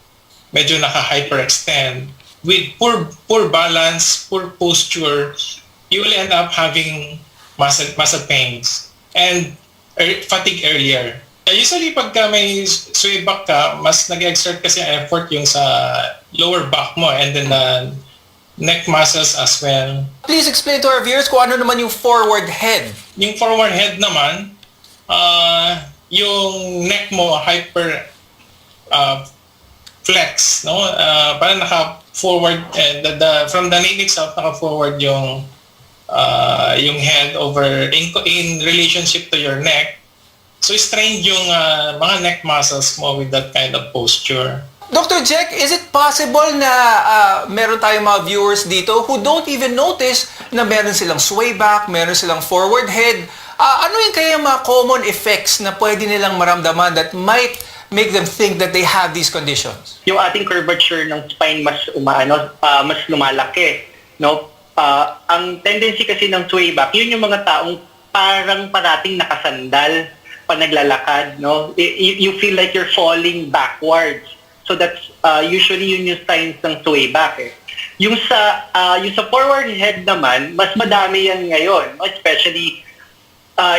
medyo naka-hyperextend. With poor balance, poor posture, you will end up having muscle pains and fatigue earlier. Usually, pagka may sway back ka, mas nag-exert kasi effort yung sa lower back mo and then the neck muscles as well. Please explain to our viewers kung ano naman yung forward head. Yung forward head naman, yung neck mo hyper flex, no? Parang naka-forward, from the neck itself, naka-forward yung head over in relationship to your neck. So strained yung mga neck muscles mo with that kind of posture. Dr. Jack, is it possible na meron tayong mga viewers dito who don't even notice na meron silang sway back, meron silang forward head? Ano yung kaya mga common effects na pwede nilang maramdaman that might make them think that they have these conditions? Yung ating curvature ng spine mas mas lumalaki, no? Ang tendency kasi ng sway back, yun yung mga taong parang parating nakasandal pa naglalakad, no? You feel like you're falling backwards. So that's usually yun yung signs ng sway back. Yung sa forward head naman, mas madami yan ngayon, no? Especially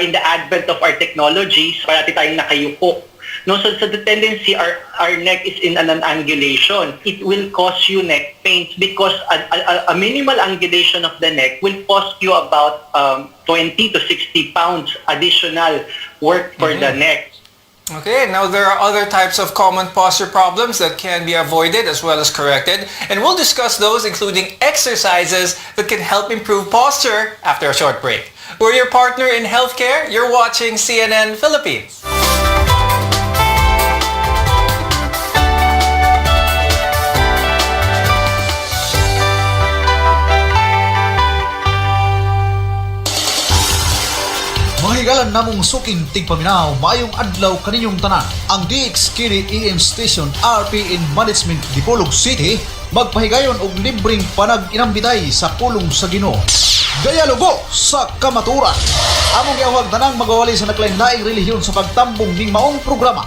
in the advent of our technologies, parati tayong nakayuko. No, so the tendency, our neck is in an angulation. It will cause you neck pains because a minimal angulation of the neck will cost you about 20 to 60 pounds additional work for the neck. Okay, now there are other types of common posture problems that can be avoided as well as corrected, and we'll discuss those, including exercises that can help improve posture after a short break. We're your partner in healthcare. You're watching CNN Philippines. Mahigalan namong suking tigpaminaw, maayong adlaw kaninyong tanan. Ang DXKD EM Station RPN Management Dipolog City magpahigayon og libreng panag-inambitay sa pulong sa Ginoo. Dialogo sa kamaturan. Among giawag tanang magawali sa naglain-laing relihiyon sa pagtambong ning maong programa.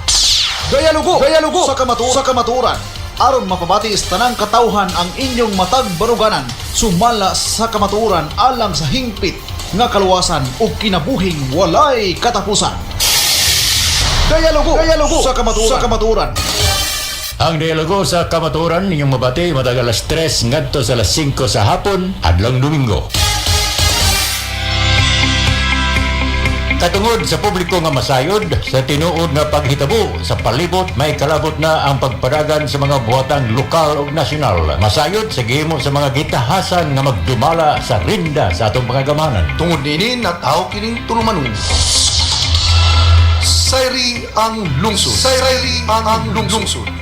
Dialogo sa kamaturan. Aron mapabati is tanang katawhan ang inyong matag baruganan sumala sa kamaturan alang sa hingpit nga kaluwasan o kinabuhing walay katapusan. Dialogo sa kamaturan. Ang dialogo sa kamaturan ninyong mabati matag alas 3 ngadto sa alas 5 sa hapon adlong Domingo. Katungod sa publiko nga masayod sa tinuod nga paghitabo sa palibot, may kalabot na ang pagpadagan sa mga buhatan lokal ug nasyonal. Masayod sa gihimo sa mga gitahasan nga magdumala sa rinda sa atong mga gamanan. Tungod nini nataw kining tulumanon. Sayri ang lungsod.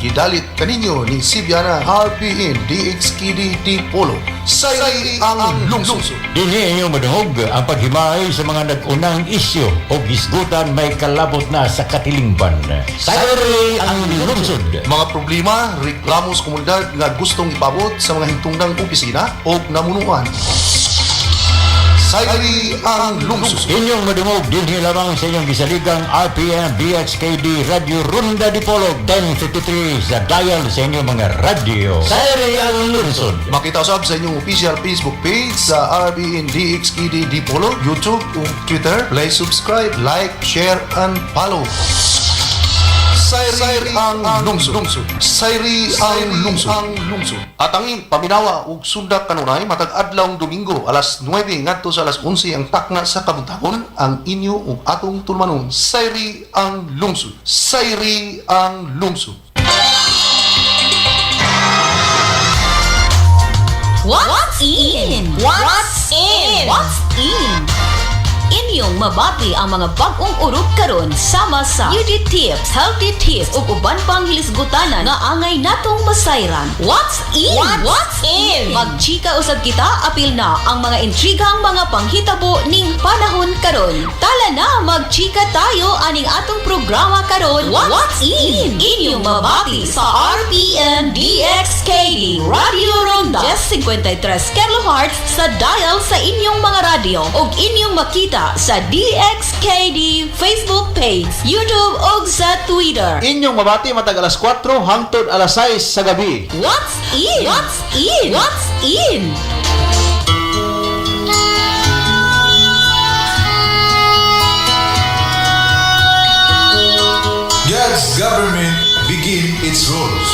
Gidalit kaninyo ni Sibiana RPN DXKD Dipolog. Sayri ang lungsod. Dinhi inyo madungog ang paghimay sa mga nag-unang isyu o gisgutan may kalabot na sa katilingban. Sayri ang lungsod. Mga problema, reklamo sa komunidad nga gustong ipabot sa mga hintungdang opisina o namunuan. Sayri ang lungsod. Inyong madungog dinhi lamang sa inyong gisaligang RPN DXKD Radio Runda Dipolog 1053 sa dial sa inyong mga radio. Sayri ang lungsod. Makita usab sa inyong official Facebook page sa RPN DXKD Dipolog, YouTube o Twitter. Please subscribe, like, share, and follow. Sayri ang lungsod. Sayri ang lungsod. At ang paminawa ug sunda kanunay matag adlawng Domingo alas 9 ngadto sa alas 11 ang takna sa kabuntahon ang inyo ug atong tulmanon. Sayri ang lungsod. Sayri ang lungsod. What's in? What's in? What's in? Inyong mabati ang mga bagong urog karon sama sa beauty tips, healthy tips ug uban pang hilisgutanan nga angay natong masayran. What's in? What's in? Magchika usab kita apil na ang mga intrigang mga panghitabo ning panahon karon. Tala na magchika tayo aning atong programa karon. What's in? Inyong mabati sa RPN DXKD Radio Ronda 53 kHz sa dial sa inyong mga radio ug inyong makita sa DXKD Facebook page, YouTube ug sa Twitter. Inyong mabati matag alas 4 hangtod alas 6 sa gabi. What's in? What's in? What's in? God's government begin its rules.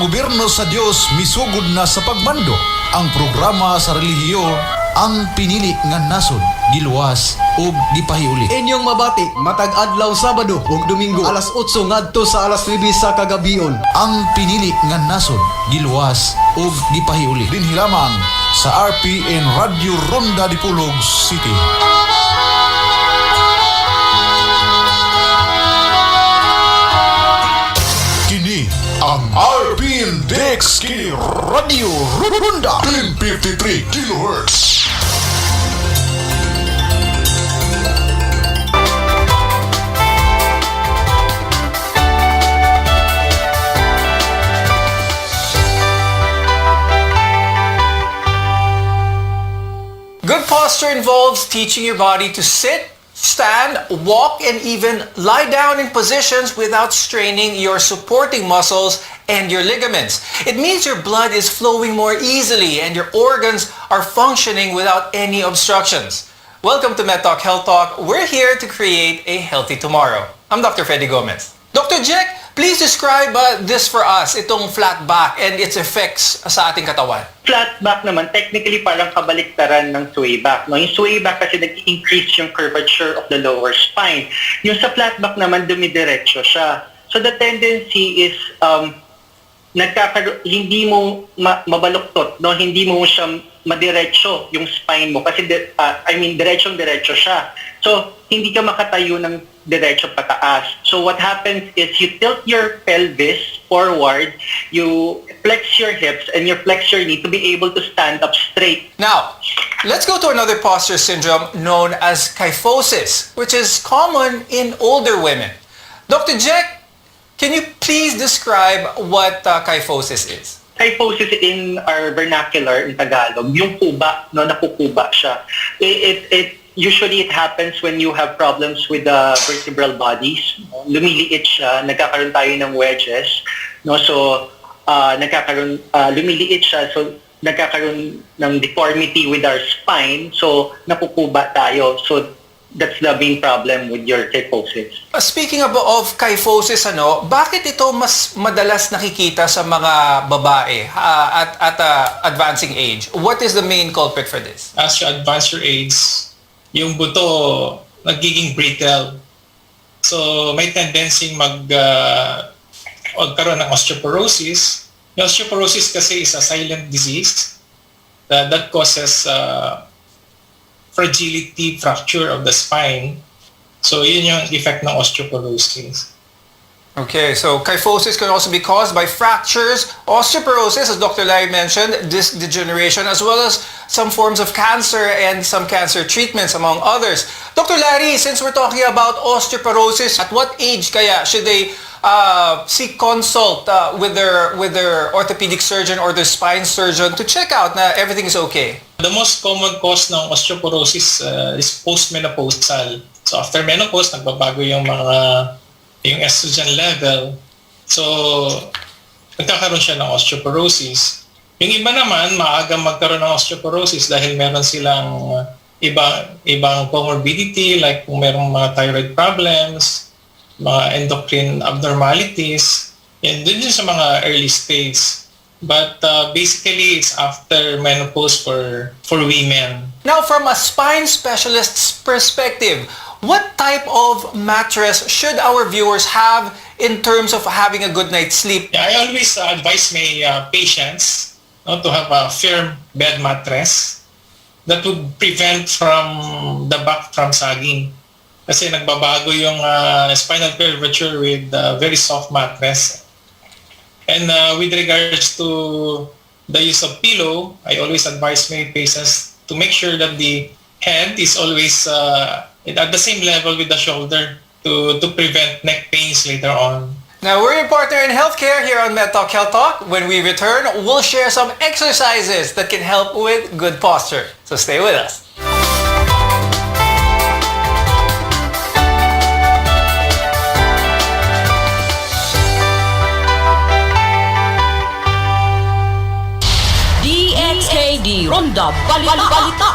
Gobyerno sa Dios misugod na sa pagmando. Ang programa sa relihiyon ang pinili nga nasod, giluwas ug gipahiuli. Inyong mabati matag adlaw Sabado ug Domingo alas 8 ngadto sa alas 9 sa kagabion. Ang pinili nga nasod, giluwas ug gipahiuli. Dinhi lamang sa RPN Radio Ronda Dipolog City. DXKD Radio Runda 1053 kHz. Good posture involves teaching your body to sit, stand, walk, and even lie down in positions without straining your supporting muscles and your ligaments. It means your blood is flowing more easily and your organs are functioning without any obstructions. Welcome to MedTalk Health Talk. We're here to create a healthy tomorrow. I'm Dr. Freddy Gomez. Dr. Jack, please describe this for us, itong flat back and its effects sa ating katawan. Flat back naman, technically parang kabaliktaran ng sway back. No? Yung sway back kasi nag-increase yung curvature of the lower spine. Yung sa flat back naman, dumidiretso siya. So the tendency is hindi mo mabaluktot, no? Hindi mo siya madiretso yung spine mo kasi diretsong-diretso siya. So hindi ka makatayo ng diretso pataas. So what happens is you tilt your pelvis forward, you flex your hips, and you flex your knee to be able to stand up straight. Now, let's go to another posture syndrome known as kyphosis, which is common in older women. Dr. Jack, can you please describe what kyphosis is? Kyphosis in our vernacular in Tagalog, yung kuba, no, nakukuba siya. Usually it happens when you have problems with the vertebral bodies. Lumiliit siya, nagkakaroon tayo ng wedges, no? So lumiliit siya, so nagkakaroon ng deformity with our spine, so nakukuba tayo. So that's the main problem with your kyphosis. Speaking of kyphosis, bakit ito mas madalas nakikita sa mga babae at advancing age? What is the main culprit for this? As you advance your age, yung buto nagiging brittle. So may tendency magkaroon ng osteoporosis. Yung osteoporosis kasi is a silent disease that causes fragility, fracture of the spine. So yun yung effect ng osteoporosis. Okay, so kyphosis can also be caused by fractures, osteoporosis, as Dr. Larry mentioned, disc degeneration, as well as some forms of cancer and some cancer treatments, among others. Dr. Larry, since we're talking about osteoporosis, at what age kaya should they seek consult with their orthopedic surgeon or their spine surgeon to check out na everything is okay? The most common cause ng osteoporosis is postmenopausal. So after menopause, nagbabago yung estrogen level. So nagkakaroon siya ng osteoporosis. Yung iba naman, maaga magkaroon ng osteoporosis dahil meron silang ibang comorbidity, like kung merong mga thyroid problems, mga endocrine abnormalities, and dun sa mga early stage. But basically, it's after menopause for women. Now, from a spine specialist's perspective, what type of mattress should our viewers have in terms of having a good night's sleep? Yeah, I always advise my patients to have a firm bed mattress that would prevent from the back from sagging. Kasi nagbabago yung spinal curvature with a very soft mattress. And with regards to the use of pillow, I always advise my patients to make sure that the head is always at the same level with the shoulder to prevent neck pains later on. Now, we're your partner in healthcare here on MedTalk Health Talk. When we return, we'll share some exercises that can help with good posture. So stay with us. DXKD Ronda Balita.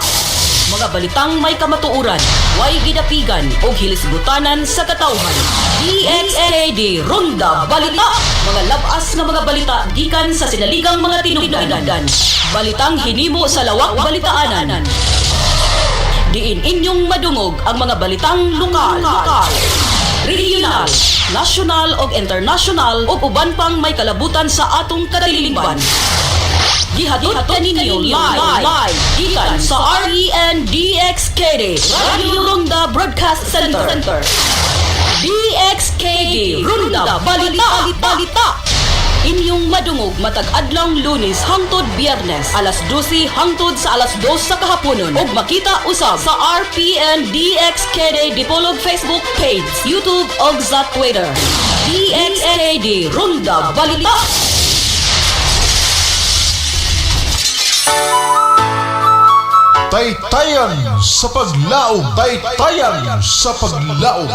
Mga balitang may kamatuuran, way gidapigan o hilisgutanan sa katawhan. DXKD Ronda Balita. Mga labas nga mga balita gikan sa sinaligang mga tinugdagan. Balitang hinimo sa lawak balitaanan. Diin inyong madungog ang mga balitang lokal, regional, national o international o uban pang may kalabutan sa atong kadaliligban. Gihatod kaninyo live gikan sa RPN DXKD Radio Ronda Broadcast Center. DXKD Ronda Balita. Inyong madungog matag adlang Lunes hangtod Biyernes alas 12 hangtod sa alas 2 sa kahaponon ug makita usab sa RPN DXKD Dipolog Facebook page, YouTube ug sa Twitter. DXKD Ronda Balita. Taytayan sa paglaom. Taytayan sa paglaom.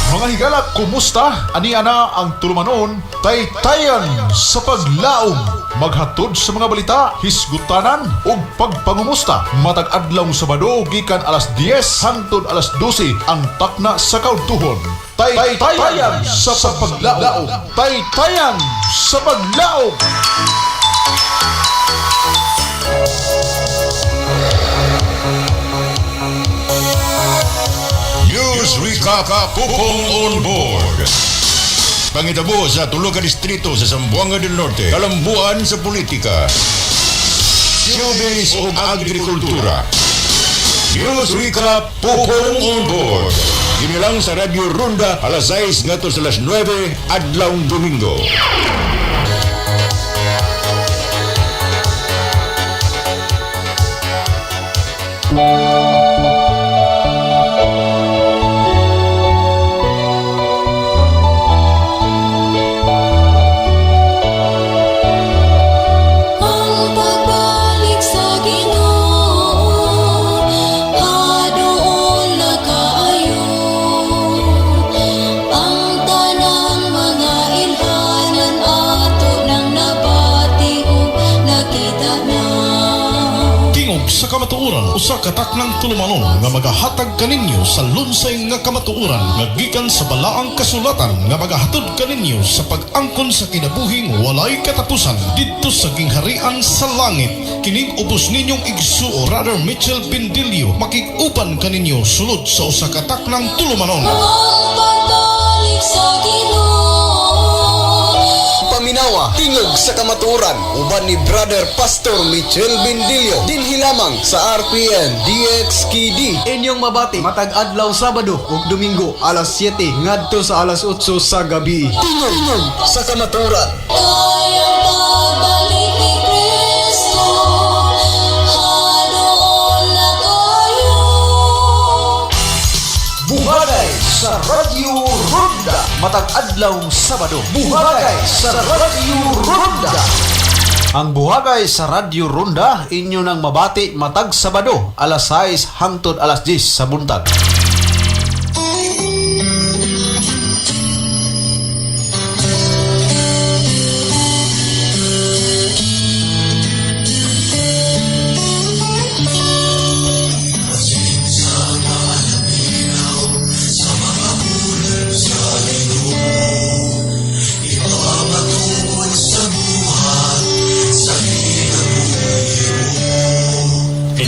Mga higala, kumusta? Ani ana ang tulumanon. Taytayan sa paglaom. Maghatod sa mga balita, hisgutanan ug pagpangumusta. Matag adlaw Sabado gikan alas 10 hangtod alas 12 ang takna sa kaudtuhon. Taytayan sa paglaom. Taytayan sa paglaom. News Recap Pupong on board. Pangitabo sa tulo ka distrito sa Zamboanga del Norte, kalambuan sa politika, showbiz o agrikultura. News Recap Pupong on board. Ginilang sa Radio Ronda alas 6 ngadto sa alas 9 adlaw Domingo. Sa kamatuoran, usa ka taknang tulumanon nga magahatag kaninyo sa lunsay nga kamatuoran nga gikan sa balaang kasulatan nga magahatod kaninyo sa pag-angkon sa kinabuhing walay katapusan didto sa gingharian sa langit. Kining ubos ninyong igsuo Brother Mitchell Pindilio makig-upan kaninyo sulod sa usa ka taknang tulumanon. Paminawa, tingog sa kamaturan, uban ni Brother Pastor Mitchell Bindilio, dinhi lamang sa RPN DXKD. Inyong mabati matag adlaw Sabado ug Domingo alas 7 ngadto sa alas 8 sa gabi. Tingog sa kamaturan. Buhagay sa Radio Ronda matag adlaw Sabado. Buhagay sa Radio Ronda. Ang buhagay sa Radio Ronda inyo nang mabati matag Sabado alas 6 hangtod alas 10 sa buntag.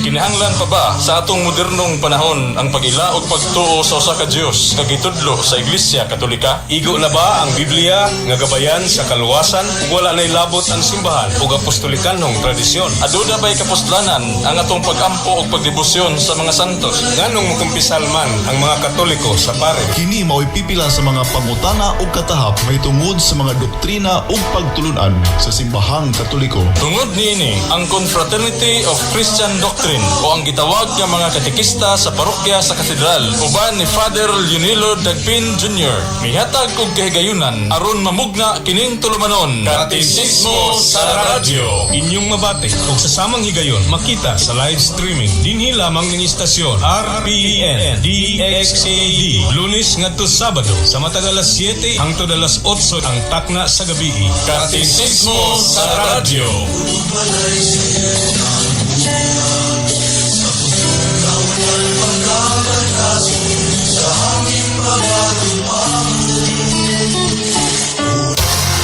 Kinahanglan pa ba sa atong modernong panahon ang pag-ila o pagtuo sa usa ka Dios nga gitudlo sa Iglesia Katolika? Igo na ba ang Biblia nga gabayan sa kaluwasan ug wala nay labot ang simbahan ug apostolikanong tradisyon? Aduda ba'y kapostlanan ang atong pag-ampo ug pagdebosyon sa mga santos? Nganong mukumpisal man ang mga Katoliko sa pare? Kini mao'y pipila sa mga pangutana ug katahap may tungod sa mga doktrina ug pagtulunan sa simbahang Katoliko. Tungod niini ang Confraternity of Christian Doctrine o ang gitawag nga mga katekista sa parokya sa katedral uban ni Father Leonilo Dagpin Jr. Mihatag og kahigayunan aron mamugna kining tulumanon. Katekismo sa radyo. Inyong mabati ug sa samang higayon makita sa live streaming dinhi lamang ning istasyon RPN DXKD Lunes ngadto Sabado sa matag alas 7 hangtod alas 8 ang takna sa gabi. Katekismo sa radyo.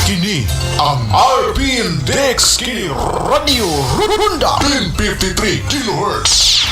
Kini ang RPN DXKD Radio Ronda 1053 kHz.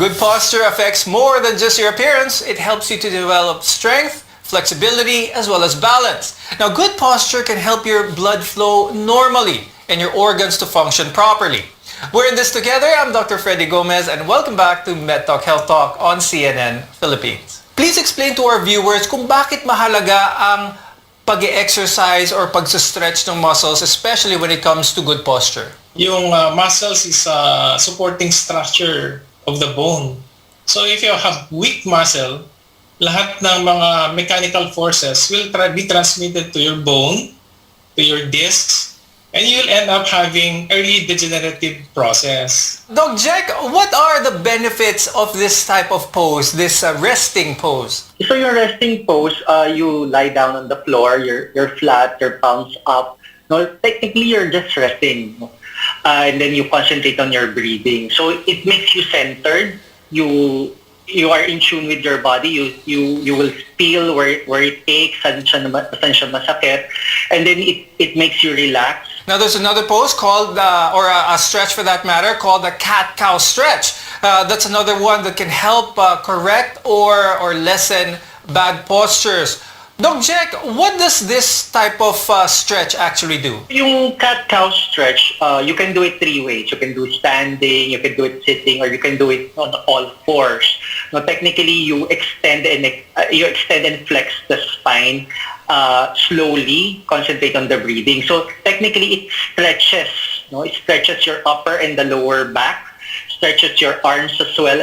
Good posture affects more than just your appearance. It helps you to develop strength, flexibility, as well as balance. Now, good posture can help your blood flow normally and your organs to function properly. We're in this together. I'm Dr. Freddy Gomez, and welcome back to MedTalk Health Talk on CNN Philippines. Please explain to our viewers kung bakit mahalaga ang pag-exercise or pag-stretch ng muscles, especially when it comes to good posture. Yung muscles is supporting structure of the bone. So if you have weak muscle, lahat ng mga mechanical forces will be transmitted to your bone, to your discs, and you'll end up having early degenerative process. Doc Jack, what are the benefits of this type of pose, this resting pose? So your resting pose, you lie down on the floor, you're flat, your palms up. No, technically you're just resting. And then you concentrate on your breathing. So it makes you centered. You are in tune with your body. You will feel where it aches, saan siya masakit, and then it makes you relax. Now there's another pose called, or a stretch for that matter, called the cat-cow stretch. That's another one that can help correct or lessen bad postures. Doc Jack, what does this type of stretch actually do? Yung cat-cow stretch, you can do it three ways. You can do standing, you can do it sitting, or you can do it on all fours. No, technically, you extend and flex the spine slowly. Concentrate on the breathing. So technically, it stretches. No, it stretches your upper and the lower back, stretches your arms as well.